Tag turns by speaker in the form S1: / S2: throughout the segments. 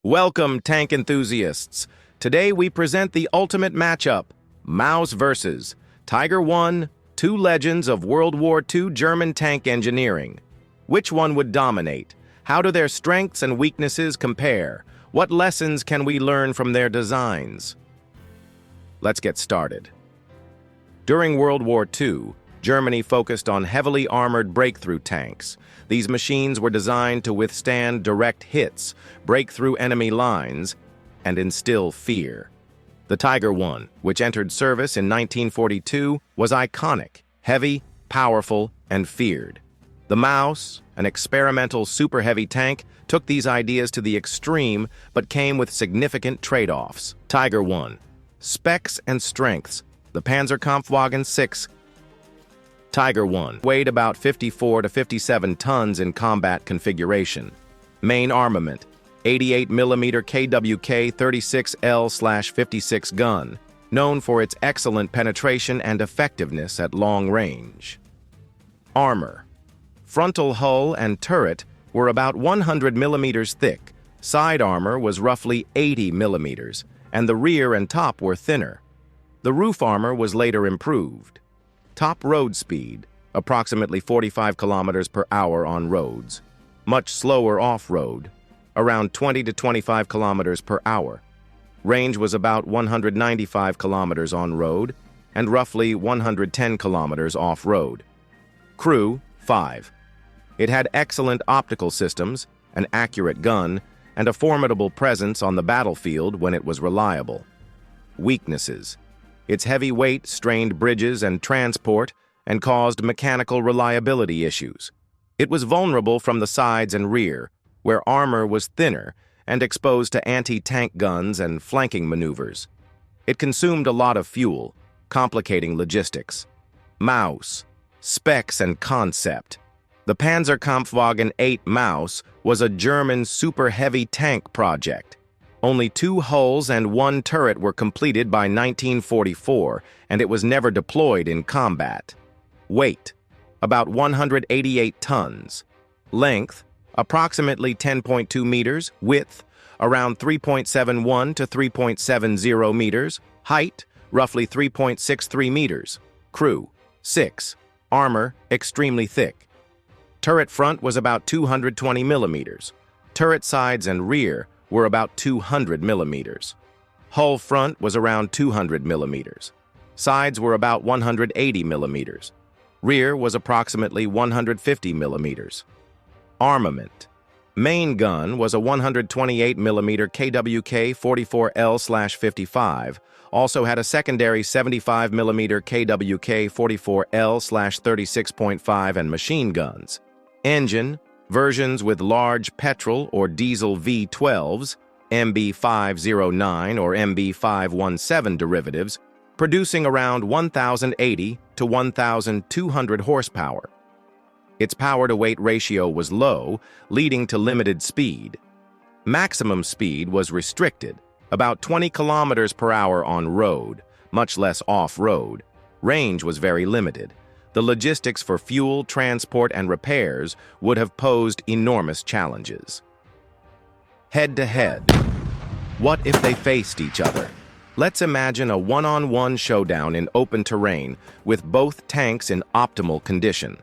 S1: Welcome, tank enthusiasts. Today we present the ultimate matchup, Maus versus Tiger I, two legends of World War II German tank engineering. Which one would dominate? How do their strengths and weaknesses compare? What lessons can we learn from their designs? Let's get started. During World War II, Germany focused on heavily armored breakthrough tanks. These machines were designed to withstand direct hits, break through enemy lines, and instill fear. The Tiger I, which entered service in 1942, was iconic, heavy, powerful, and feared. The Maus, an experimental super-heavy tank, took these ideas to the extreme but came with significant trade-offs. Tiger I. Specs and strengths. The Panzerkampfwagen 6 Tiger I weighed about 54 to 57 tons in combat configuration. Main armament, 88mm KWK 36L/56 gun, known for its excellent penetration and effectiveness at long range. Armor. Frontal hull and turret were about 100mm thick, side armor was roughly 80mm, and the rear and top were thinner. The roof armor was later improved. Top road speed, approximately 45 kilometers per hour on roads. Much slower off-road, around 20 to 25 kilometers per hour. Range was about 195 kilometers on road and roughly 110 kilometers off-road. Crew, 5. It had excellent optical systems, an accurate gun, and a formidable presence on the battlefield when it was reliable. Weaknesses. Its heavy weight strained bridges and transport and caused mechanical reliability issues. It was vulnerable from the sides and rear, where armor was thinner and exposed to anti-tank guns and flanking maneuvers. It consumed a lot of fuel, complicating logistics. Maus. Specs and concept. The Panzerkampfwagen 8 Maus was a German super-heavy tank project. Only 2 hulls and 1 turret were completed by 1944, and it was never deployed in combat. Weight, about 188 tons. Length, approximately 10.2 meters. Width, around 3.71 to 3.70 meters. Height, roughly 3.63 meters. Crew, 6. Armor, extremely thick. Turret front was about 220 millimeters. Turret sides and rear were about 200 millimeters. Hull front was around 200 millimeters. Sides were about 180 millimeters. Rear was approximately 150 millimeters. Armament. Main gun was a 128 millimeter KWK 44L/55, also had a secondary 75 millimeter KWK 44L/36.5 and machine guns. Engine. Versions with large petrol or diesel V12s, MB509 or MB517 derivatives, producing around 1,080 to 1,200 horsepower. Its power-to-weight ratio was low, leading to limited speed. Maximum speed was restricted, about 20 kilometers per hour on road, much less off-road. Range was very limited. The logistics for fuel, transport, and repairs would have posed enormous challenges. Head-to-head. What if they faced each other? Let's imagine a one-on-one showdown in open terrain with both tanks in optimal condition.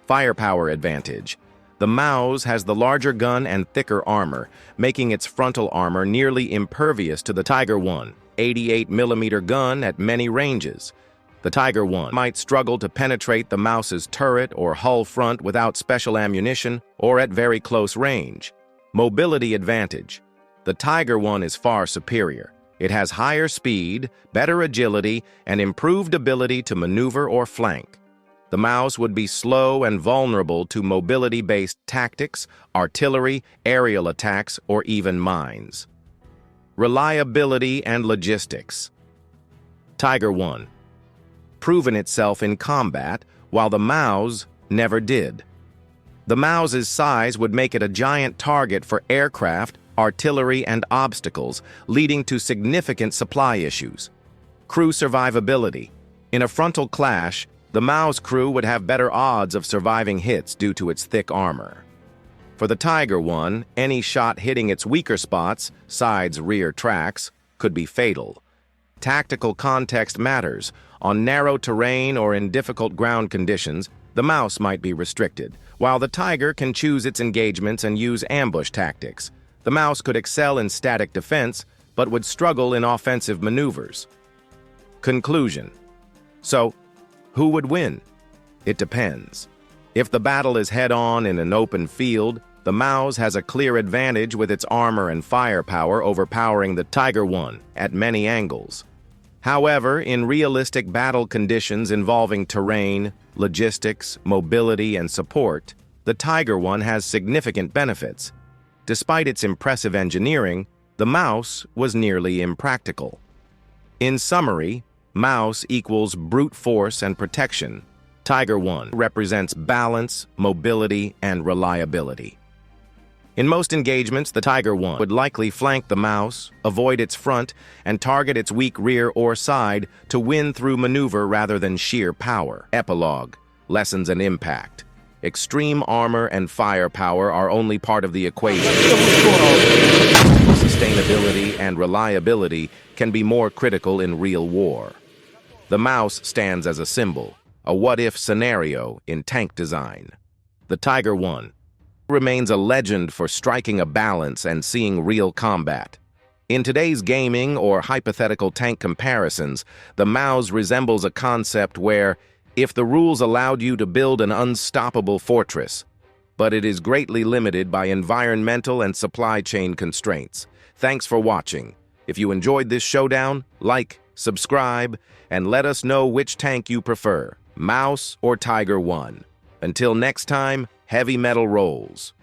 S1: Firepower advantage. The Maus has the larger gun and thicker armor, making its frontal armor nearly impervious to the Tiger I, 88mm gun at many ranges. The Tiger I might struggle to penetrate the Maus's turret or hull front without special ammunition or at very close range. Mobility advantage. The Tiger I is far superior. It has higher speed, better agility, and improved ability to maneuver or flank. The Maus would be slow and vulnerable to mobility-based tactics, artillery, aerial attacks, or even mines. Reliability and logistics. Tiger I. Proven itself in combat, while the Maus never did. The Maus's size would make it a giant target for aircraft, artillery, and obstacles, leading to significant supply issues. Crew survivability. In a frontal clash, the Maus crew would have better odds of surviving hits due to its thick armor. For the Tiger I, any shot hitting its weaker spots, sides, rear tracks, could be fatal. Tactical context matters. On narrow terrain or in difficult ground conditions, the mouse might be restricted, while the Tiger can choose its engagements and use ambush tactics. The mouse could excel in static defense, but would struggle in offensive maneuvers. Conclusion. So, who would win? It depends. If the battle is head-on in an open field, the mouse has a clear advantage with its armor and firepower overpowering the Tiger I at many angles. However, in realistic battle conditions involving terrain, logistics, mobility, and support, the Tiger I has significant benefits. Despite its impressive engineering, the mouse was nearly impractical. In summary, mouse equals brute force and protection. Tiger I represents balance, mobility, and reliability. In most engagements, the Tiger I would likely flank the mouse, avoid its front, and target its weak rear or side to win through maneuver rather than sheer power. Epilogue. Lessons and impact. Extreme armor and firepower are only part of the equation. Sustainability and reliability can be more critical in real war. The mouse stands as a symbol, a what-if scenario in tank design. The Tiger I remains a legend for striking a balance and seeing real combat. In today's gaming or hypothetical tank comparisons, the mouse resembles a concept where, if the rules allowed you to build an unstoppable fortress, but it is greatly limited by environmental and supply chain constraints. Thanks for watching. If you enjoyed this showdown, like, subscribe, and let us know which tank you prefer, mouse or Tiger I. Until next time, heavy metal rolls.